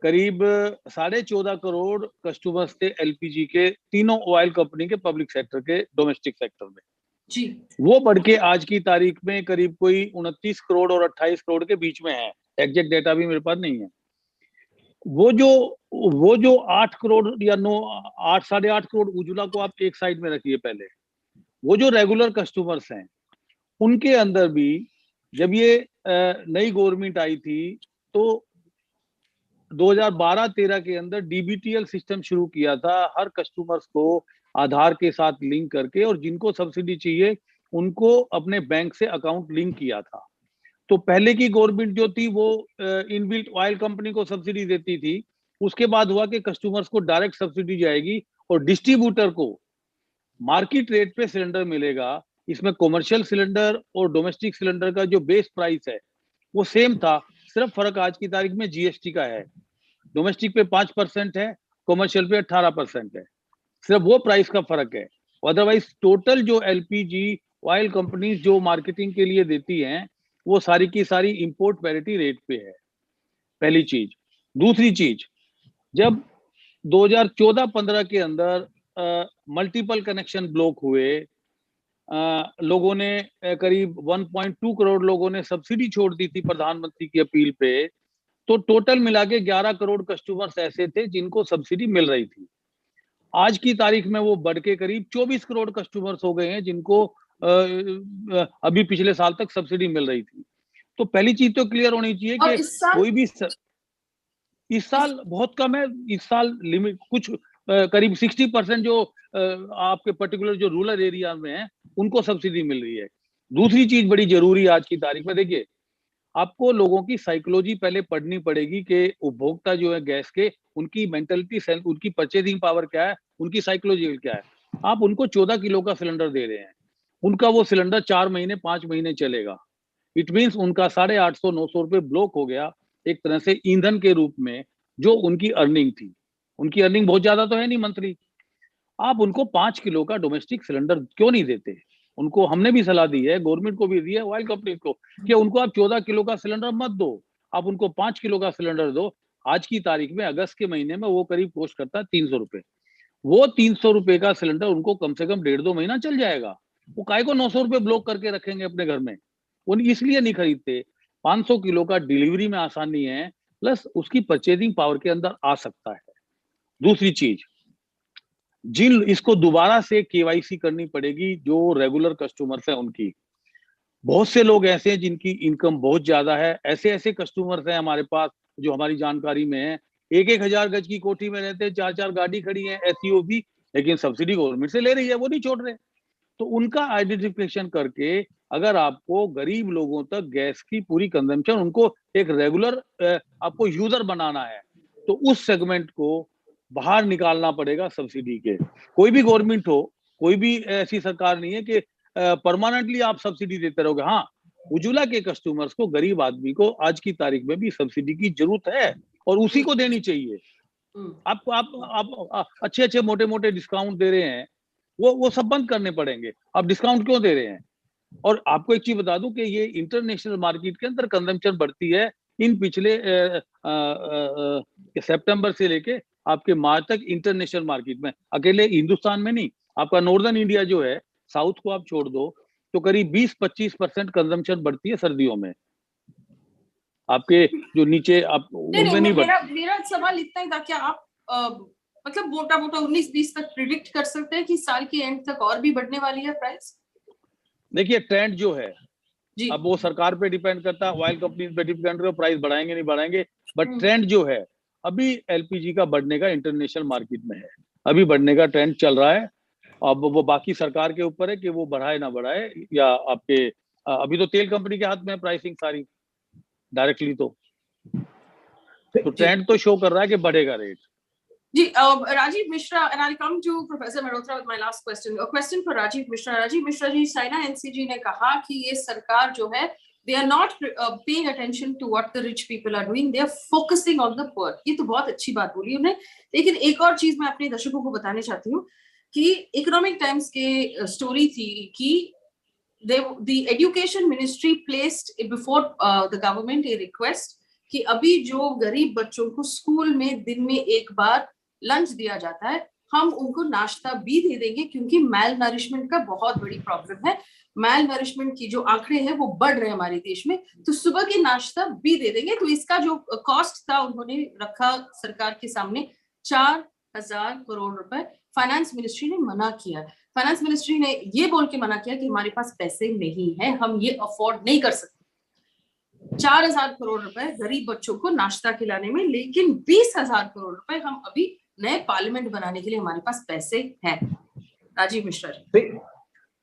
करीब 14.5 करोड़ कस्टमर्स थे एलपीजी के, तीनों ऑयल कंपनी के, पब्लिक सेक्टर के, डोमेस्टिक सेक्टर में जी। वो बढ़ के आज की तारीख में करीब कोई 29 करोड़ और 28 करोड़ के बीच में है। एग्जैक्ट डेटा भी मेरे पास नहीं है। वो जो 8 करोड़ या 8.5 करोड़ उज्ज्वला को आप एक साइड में रखिए पहले। वो जो रेगुलर कस्टमर्स हैं उनके अंदर भी जब ये नई गवर्नमेंट आई थी तो 2012-13 के अंदर डीबीटीएल सिस्टम शुरू किया था, हर कस्टमर्स को आधार के साथ लिंक करके, और जिनको सब्सिडी चाहिए उनको अपने बैंक से अकाउंट लिंक किया था। तो पहले की गवर्नमेंट जो थी वो इनबिल्ट ऑयल कंपनी को सब्सिडी देती थी। उसके बाद हुआ कि कस्टमर्स को डायरेक्ट सब्सिडी जाएगी और डिस्ट्रीब्यूटर को मार्केट रेट पे सिलेंडर मिलेगा। इसमें कॉमर्शियल सिलेंडर और डोमेस्टिक सिलेंडर का जो बेस प्राइस है वो सेम था, सिर्फ फर्क आज की तारीख में जीएसटी का है। डोमेस्टिक पे 5% है, कॉमर्शियल पे 18% है, सिर्फ वो प्राइस का फर्क है। अदरवाइज टोटल जो एलपीजी ऑयल कंपनीज जो मार्केटिंग के लिए देती हैं वो सारी की सारी इंपोर्ट पैरिटी रेट पे है, पहली चीज। दूसरी चीज, जब 2014-15 के अंदर मल्टीपल कनेक्शन ब्लॉक हुए, लोगों ने करीब 1.2 करोड़ लोगों ने सब्सिडी छोड़ दी थी प्रधानमंत्री की अपील पे, तो टोटल मिला के 11 करोड़ कस्टमर्स ऐसे थे जिनको सब्सिडी मिल रही थी। आज की तारीख में वो बढ़ के करीब 24 करोड़ कस्टमर्स हो गए हैं जिनको अभी पिछले साल तक सब्सिडी मिल रही थी। तो पहली चीज तो क्लियर होनी चाहिए कि कोई भी इस साल बहुत कम है। इस साल लिमिट कुछ करीब 60% जो आपके पर्टिकुलर जो रूरल एरिया में है उनको सब्सिडी मिल रही है। दूसरी चीज बड़ी जरूरी है आज की तारीख में, देखिए आपको लोगों की साइकोलॉजी पहले पढ़नी पड़ेगी कि उपभोक्ता जो है गैस के, उनकी मेंटलिटी, उनकी परचेजिंग पावर क्या है, उनकी साइकोलॉजी क्या है। आप उनको 14 किलो का सिलेंडर दे रहे हैं, उनका वो सिलेंडर 4 महीने 5 महीने चलेगा। इट मीन्स उनका 850-900 रुपये ब्लॉक हो गया एक तरह से ईंधन के रूप में, जो उनकी अर्निंग थी। उनकी अर्निंग बहुत ज्यादा तो है नहीं मंथली। आप उनको 5 किलो का डोमेस्टिक सिलेंडर क्यों नहीं देते? उनको हमने भी सलाह दी है, गवर्नमेंट को भी दी है, ऑयल कंपनी को, कि उनको आप 14 किलो का सिलेंडर मत दो, आप उनको 5 किलो का सिलेंडर दो। आज की तारीख में अगस्त के महीने में वो करीब कॉस्ट करता है 300 रुपए। वो 300 रुपए का सिलेंडर उनको कम से कम 1.5-2 महीना चल जाएगा। वो काय को 900 रुपए ब्लॉक करके रखेंगे अपने घर में? वो इसलिए नहीं खरीदते। 500 किलो का डिलीवरी में आसानी है, प्लस उसकी परचेजिंग पावर के अंदर आ सकता है। दूसरी चीज, जिन इसको दोबारा से केवाईसी करनी पड़ेगी जो रेगुलर कस्टमर्स हैं उनकी। बहुत से लोग ऐसे हैं जिनकी इनकम बहुत ज्यादा है, ऐसे कस्टमर्स हैं हमारे पास जो हमारी जानकारी में है, 1-1 हजार गज की कोठी में रहते हैं, 4-4 गाड़ी खड़ी है एसयूवी, लेकिन सब्सिडी गवर्नमेंट से ले रही है, वो नहीं छोड़ रहे। तो उनका आइडेंटिफिकेशन करके अगर आपको गरीब लोगों तक गैस की पूरी कंजम्पशन, उनको एक रेगुलर आपको यूजर बनाना है, तो उस सेगमेंट को बाहर निकालना पड़ेगा सब्सिडी के। कोई भी गवर्नमेंट हो, कोई भी ऐसी सरकार नहीं है कि परमानेंटली आप सब्सिडी देते रहोगे। हाँ, उज्ज्वला के कस्टमर्स को, गरीब आदमी को आज की तारीख में भी सब्सिडी की जरूरत है और उसी को देनी चाहिए। आपको आप अच्छे मोटे मोटे डिस्काउंट दे रहे हैं, वो सब बंद करने पड़ेंगे। आप डिस्काउंट क्यों दे रहे हैं? और आपको एक चीज बता दूं कि ये इंटरनेशनल मार्केट के अंदर कंजम्पशन बढ़ती है इन पिछले सितंबर से लेके आपके मार्च तक इंटरनेशनल मार्केट में, अकेले हिंदुस्तान में नहीं। आपका नॉर्दर्न इंडिया जो है, साउथ को आप छोड़ दो तो करीब 20-25% कंजम्पशन बढ़ती है सर्दियों में। आपके जो नीचे आप उनमें नहीं बढ़ती। मेरा सवाल इतना ही था, क्या आप मतलब मोटा 19-20 तक प्रिडिक्ट कर सकते हैं कि साल के एंड तक और भी बढ़ने वाली है प्राइस? देखिए, ट्रेंड जो है अब वो सरकार पे डिपेंड करता है, ऑयल कंपनीज पे डिपेंड करता है, प्राइस बढ़ाएंगे नहीं बढ़ाएंगे, बट ट्रेंड जो है अभी एलपीजी का बढ़ने का इंटरनेशनल मार्केट में है, अभी बढ़ने का ट्रेंड चल रहा है। अब वो बाकी सरकार के ऊपर है कि वो बढ़ाए ना बढ़ाए, या आपके अभी तो तेल कंपनी के हाथ में है प्राइसिंग सारी डायरेक्टली, तो ट्रेंड तो शो कर रहा है कि बढ़ेगा रेट। जी, Rajiv Mishra, and I'll come to Professor Mehrotra with my last question. A question for Rajiv Mishra. Rajiv Mishra ji, Shaina NC जी ने कहा कि ये सरकार जो है, they are not paying attention to what the rich people are doing, they are focusing on the poor. ये तो बहुत अच्छी बात बोली उन्हें, लेकिन एक और चीज मैं अपने दर्शकों को बताने चाहती हूँ कि इकोनॉमिक टाइम्स के स्टोरी थी कि the education ministry placed before the government a request कि अभी जो गरीब बच्चों को स्कूल में दिन में एक बार लंच दिया जाता है, हम उनको नाश्ता भी दे देंगे, क्योंकि मैल नरिशमेंट का बहुत बड़ी प्रॉब्लम है। मैल नरिशमेंट की जो आंकड़े हैं वो बढ़ रहे हैं हमारे देश में, तो सुबह के नाश्ता भी दे देंगे। तो इसका जो कॉस्ट था उन्होंने रखा सरकार के सामने 4,000 करोड़ रुपए। फाइनेंस मिनिस्ट्री ने मना किया, फाइनेंस मिनिस्ट्री ने ये बोल के मना किया कि हमारे पास पैसे नहीं है, हम ये अफोर्ड नहीं कर सकते 4,000 करोड़ रुपए गरीब बच्चों को नाश्ता खिलाने में, लेकिन 20,000 करोड़ रुपए हम अभी नए पार्लियामेंट बनाने के लिए हमारे पास पैसे हैं। राजीव मिश्रा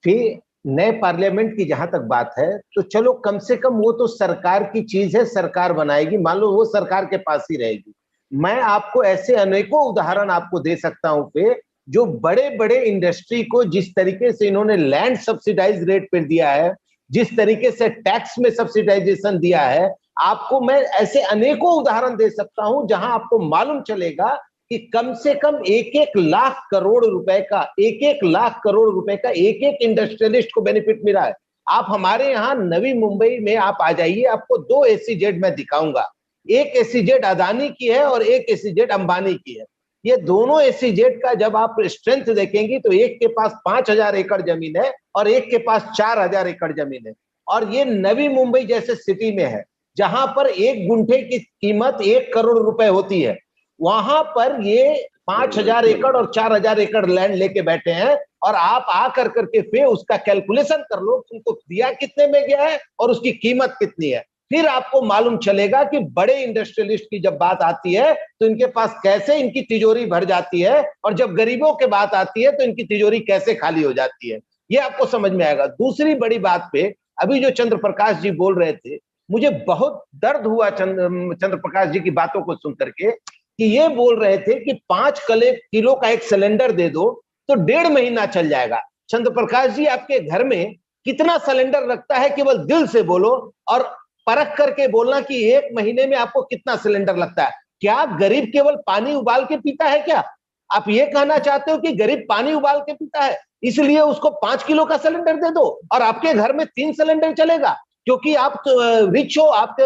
जी, नए पार्लियामेंट की जहां तक बात है, तो चलो कम से कम वो तो सरकार की चीज है, सरकार बनाएगी, मान लो वो सरकार के पास ही रहेगी। मैं आपको ऐसे अनेकों उदाहरण आपको दे सकता हूं पे, जो बड़े बड़े इंडस्ट्री को जिस तरीके से इन्होंने लैंड सब्सिडाइज रेट पे दिया है, जिस तरीके से टैक्स में सब्सिडाइजेशन दिया है, आपको मैं ऐसे अनेकों उदाहरण दे सकता हूं जहां आपको मालूम चलेगा कि कम से कम 1-1 लाख करोड़ रुपए का 1-1 लाख करोड़ रुपए का एक इंडस्ट्रियलिस्ट को बेनिफिट मिला है। आप हमारे यहाँ नवी मुंबई में आप आ जाइए, आपको 2 एसीजेड मैं दिखाऊंगा। एक एसीजेड अदानी की है और एक एसीजेड अंबानी की है। ये दोनों एसीजेड का जब आप स्ट्रेंथ देखेंगे तो एक के पास 5,000 एकड़ जमीन है और एक के पास 4,000 एकड़ जमीन है, और ये नवी मुंबई जैसे सिटी में है जहां पर 1 गुंठे की कीमत 1 करोड़ रुपए होती है। वहां पर ये 5,000 एकड़ और 4,000 एकड़ लैंड लेके बैठे हैं, और आप आकर करके फिर उसका कैलकुलेशन कर लो, तुमको दिया कितने में गया है और उसकी कीमत कितनी है। फिर आपको मालूम चलेगा कि बड़े इंडस्ट्रियलिस्ट की जब बात आती है तो इनके पास कैसे इनकी तिजोरी भर जाती है, और जब गरीबों की बात आती है तो इनकी तिजोरी कैसे खाली हो जाती है, ये आपको समझ में आएगा। दूसरी बड़ी बात पे अभी जो चंद्र प्रकाश जी बोल रहे थे, मुझे बहुत दर्द हुआ चंद्र प्रकाश जी की बातों को सुन करके, कि ये बोल रहे थे कि 5 किलो का एक सिलेंडर दे दो तो 1.5 महीना चल जाएगा। चंद्र प्रकाश जी, आपके घर में कितना सिलेंडर रखता है? केवल दिल से बोलो और परख करके बोलना कि 1 महीने में आपको कितना सिलेंडर लगता है। क्या गरीब केवल पानी उबाल के पीता है क्या? आप ये कहना चाहते हो कि गरीब पानी उबाल के पीता है, इसलिए उसको 5 किलो का सिलेंडर दे दो और आपके घर में 3 सिलेंडर चलेगा, क्योंकि आप रिच हो, आपके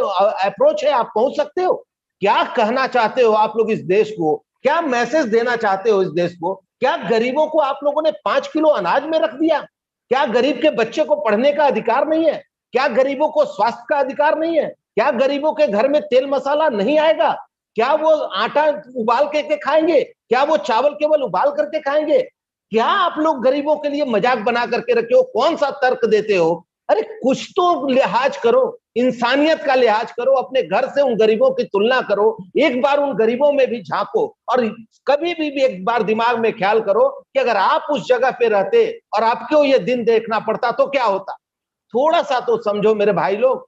अप्रोच है, आप पहुंच सकते हो। क्या कहना चाहते हो आप लोग इस देश को? क्या मैसेज देना चाहते हो इस देश को? क्या गरीबों को आप लोगों ने 5 किलो अनाज में रख दिया? क्या गरीब के बच्चे को पढ़ने का अधिकार नहीं है? क्या गरीबों को स्वास्थ्य का अधिकार नहीं है? क्या गरीबों के घर में तेल मसाला नहीं आएगा? क्या वो आटा उबाल के खाएंगे? क्या वो चावल केवल उबाल करके खाएंगे? क्या आप लोग गरीबों के लिए मजाक बना करके रखे हो? कौन सा तर्क देते हो? अरे कुछ तो लिहाज करो, इंसानियत का लिहाज करो, अपने घर से उन गरीबों की तुलना करो, एक बार उन गरीबों में भी झांको और कभी भी एक बार दिमाग में ख्याल करो कि अगर आप उस जगह पे रहते और आपको ये दिन देखना पड़ता तो क्या होता। थोड़ा सा तो समझो मेरे भाई लोग।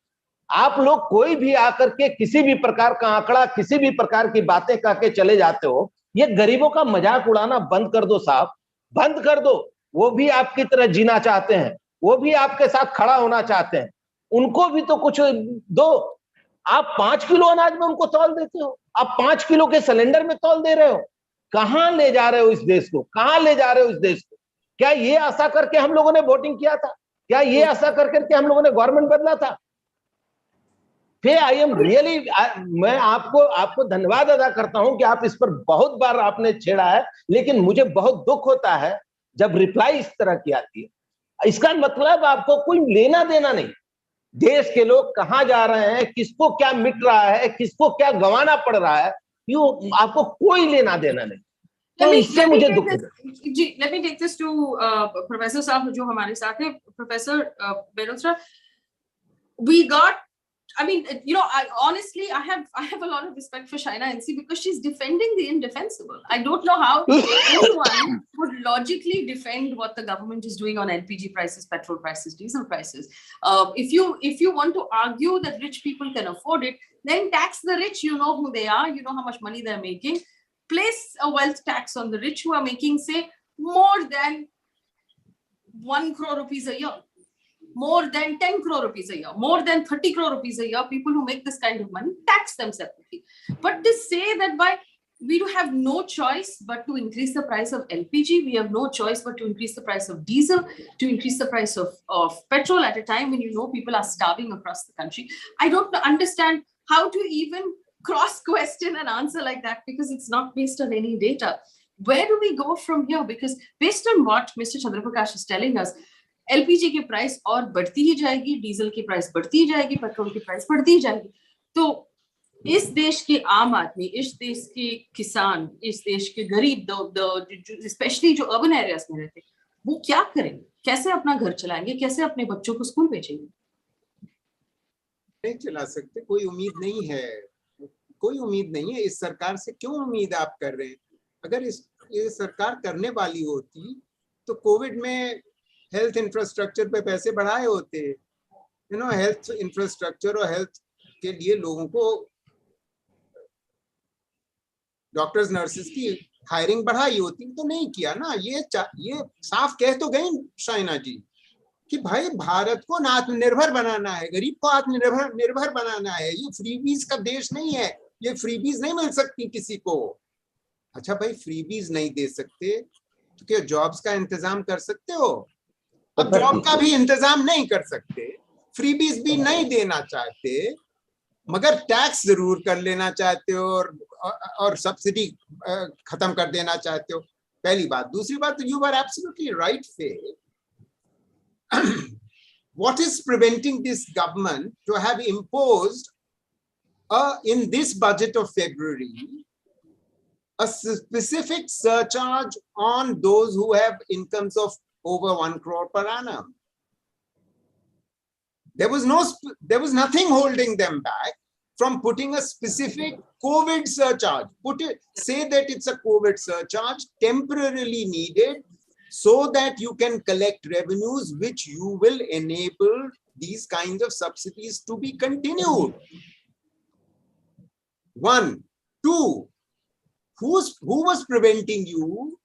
आप लोग कोई भी आकर के किसी भी प्रकार का आंकड़ा, किसी भी प्रकार की बातें करके चले जाते हो। ये गरीबों का मजाक उड़ाना बंद कर दो साहब, बंद कर दो। वो भी आपकी तरह जीना चाहते हैं, वो भी आपके साथ खड़ा होना चाहते हैं, उनको भी तो कुछ दो। आप 5 किलो अनाज में उनको तौल देते हो, आप 5 किलो के सिलेंडर में तौल दे रहे हो। कहां ले जा रहे हो इस देश को, कहां ले जा रहे हो इस देश को? क्या ये आशा करके हम लोगों ने वोटिंग किया था? क्या ये आशा करके हम लोगों ने गवर्नमेंट बदला था? फिर आई एम रियली, मैं आपको धन्यवाद अदा करता हूं कि आप इस पर बहुत बार आपने छेड़ा है, लेकिन मुझे बहुत दुख होता है जब रिप्लाई इस तरह की आती है। इसका मतलब आपको कोई लेना देना नहीं, देश के लोग कहां जा रहे हैं, किसको क्या मिट रहा है, किसको क्या गंवाना पड़ रहा है, ये आपको कोई लेना देना नहीं। तो इससे मुझे दुख है। जी, let me take this to professor साहब जो हमारे साथ है। Professor Mehrotra, we got, I mean, you know, honestly, I have a lot of respect for Shaina NC because she's defending the indefensible. I don't know how anyone would logically defend what the government is doing on LPG prices, petrol prices, diesel prices. If you want to argue that rich people can afford it, then tax the rich. You know who they are. You know how much money they're making. Place a wealth tax on the rich who are making, say, more than 1 crore rupees a year. More than 10 crore rupees a year, more than 30 crore rupees a year, people who make this kind of money, tax them separately. But to say that we do have no choice but to increase the price of LPG, we have no choice but to increase the price of diesel, to increase the price of petrol at a time when you know people are starving across the country. I don't understand how to even cross-question an answer like that because it's not based on any data. Where do we go from here? Because based on what Mr. Chandra Prakash is telling us, LPG की price और बढ़ती ही जाएगी, diesel की price बढ़ती ही जाएगी, petrol की price बढ़ती ही जाएगी। तो इस देश के आम आदमी, इस देश के किसान, इस देश के गरीब, स्पेशली जो अर्बन एरियाज में रहते हैं, वो क्या करेंगे? कैसे अपना घर चलाएंगे? कैसे अपने बच्चों को स्कूल भेजेंगे? नहीं चला सकते, कोई उम्मीद नहीं है, कोई उम्मीद नहीं है। इस सरकार से क्यों उम्मीद आप कर रहे हैं? अगर ये सरकार करने वाली होती तो कोविड में हेल्थ इंफ्रास्ट्रक्चर पे पैसे बढ़ाए होते, यू नो, हेल्थ इंफ्रास्ट्रक्चर और हेल्थ के लिए लोगों को डॉक्टर्स नर्सेस की हायरिंग बढ़ाई होती, तो नहीं किया ना। ये साफ कह तो गई शाइना जी कि भाई भारत को आत्मनिर्भर बनाना है, गरीब को आत्मनिर्भर बनाना है। ये फ्रीबीज का देश नहीं है, ये फ्रीबीज नहीं मिल सकती किसी को। अच्छा भाई, फ्रीबीज नहीं दे सकते तो क्या जॉब्स का इंतजाम कर सकते हो? अब जॉब का भी इंतजाम नहीं कर सकते, फ्रीबीज भी नहीं देना चाहते, मगर टैक्स जरूर कर लेना चाहते हो और सब्सिडी खत्म कर देना चाहते हो। पहली बात। दूसरी बात, यू आर एब्सोल्युटली राइट फे। What is preventing this government to have imposed in this budget of February a specific surcharge on those who have incomes of over 1 crore per annum? There was nothing holding them back from putting a specific COVID surcharge. Say that it's a COVID surcharge temporarily needed so that you can collect revenues which you will enable these kinds of subsidies to be continued. 1. 2. Who was preventing you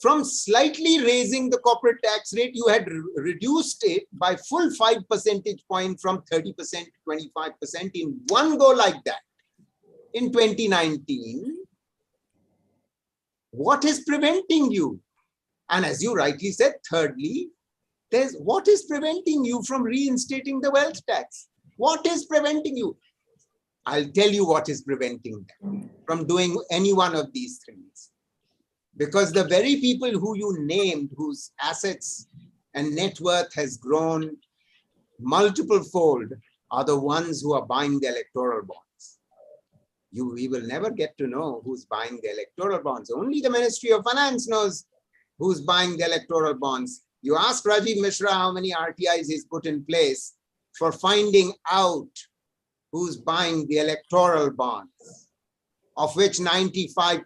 from slightly raising the corporate tax rate? You had reduced it by full 5 percentage point from 30% to 25% in one go like that in 2019. What is preventing you? And as you rightly said, thirdly, what is preventing you from reinstating the wealth tax? What is preventing you? I'll tell you what is preventing them from doing any one of these things. Because the very people who you named, whose assets and net worth has grown multiple fold, are the ones who are buying the electoral bonds. We will never get to know who's buying the electoral bonds. Only the Ministry of Finance knows who's buying the electoral bonds. You ask Rajiv Mishra how many RTIs he's put in place for finding out who's buying the electoral bonds, of which 95%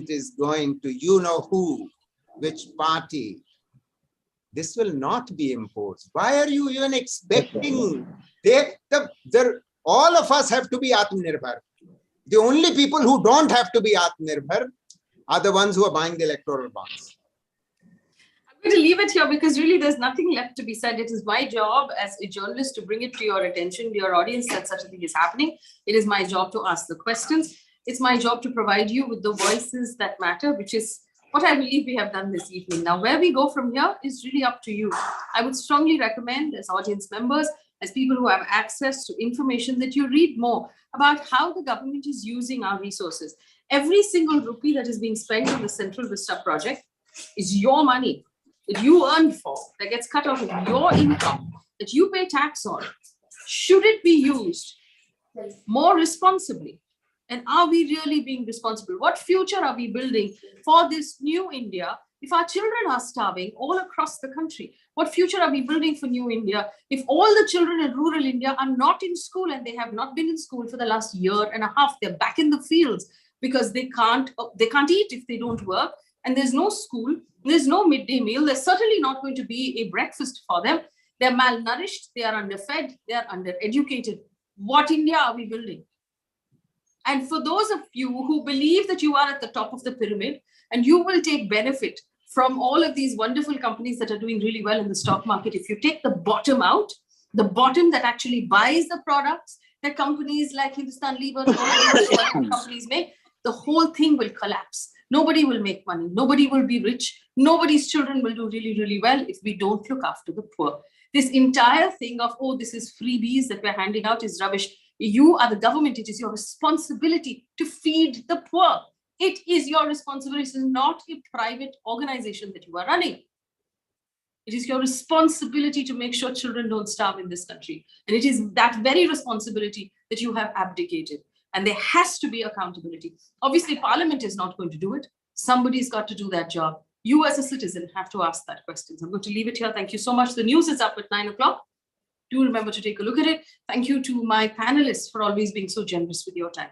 is going to you know who, which party. This will not be imposed. Why are you even expecting? All of us have to be Atmanirbhar. The only people who don't have to be Atmanirbhar are the ones who are buying the electoral bonds. I'm going to leave it here because really there's nothing left to be said. It is my job as a journalist to bring it to your attention, to your audience, that such a thing is happening. It is my job to ask the questions. It's my job to provide you with the voices that matter, which is what I believe we have done this evening. Now, where we go from here is really up to you. I would strongly recommend, as audience members, as people who have access to information, that you read more about how the government is using our resources. Every single rupee that is being spent on the Central Vista project is your money that you earned for, that gets cut off of your income, that you pay tax on. Should it be used more responsibly? And are we really being responsible? What future are we building for this new India if our children are starving all across the country? What future are we building for new India if all the children in rural India are not in school, and they have not been in school for the last year and a half? They're back in the fields because they can't eat if they don't work, and there's no school, there's no midday meal, there's certainly not going to be a breakfast for them. They're malnourished, they are underfed, they are undereducated. What India are we building? And for those of you who believe that you are at the top of the pyramid and you will take benefit from all of these wonderful companies that are doing really well in the stock market, if you take the bottom out, the bottom that actually buys the products that companies like Hindustan Lever and all of these companies make, the whole thing will collapse. Nobody will make money. Nobody will be rich. Nobody's children will do really, really well if we don't look after the poor. This entire thing of, oh, this is freebies that we're handing out is rubbish. You are the government. It is your responsibility to feed the poor. It is your responsibility. It is not a private organization that you are running. It is your responsibility to make sure children don't starve in this country. And it is that very responsibility that you have abdicated. And there has to be accountability. Obviously, Parliament is not going to do it. Somebody's got to do that job. You as a citizen have to ask that question. I'm going to leave it here. Thank you so much. The news is up at 9 o'clock. Do remember to take a look at it. Thank you to my panelists for always being so generous with your time.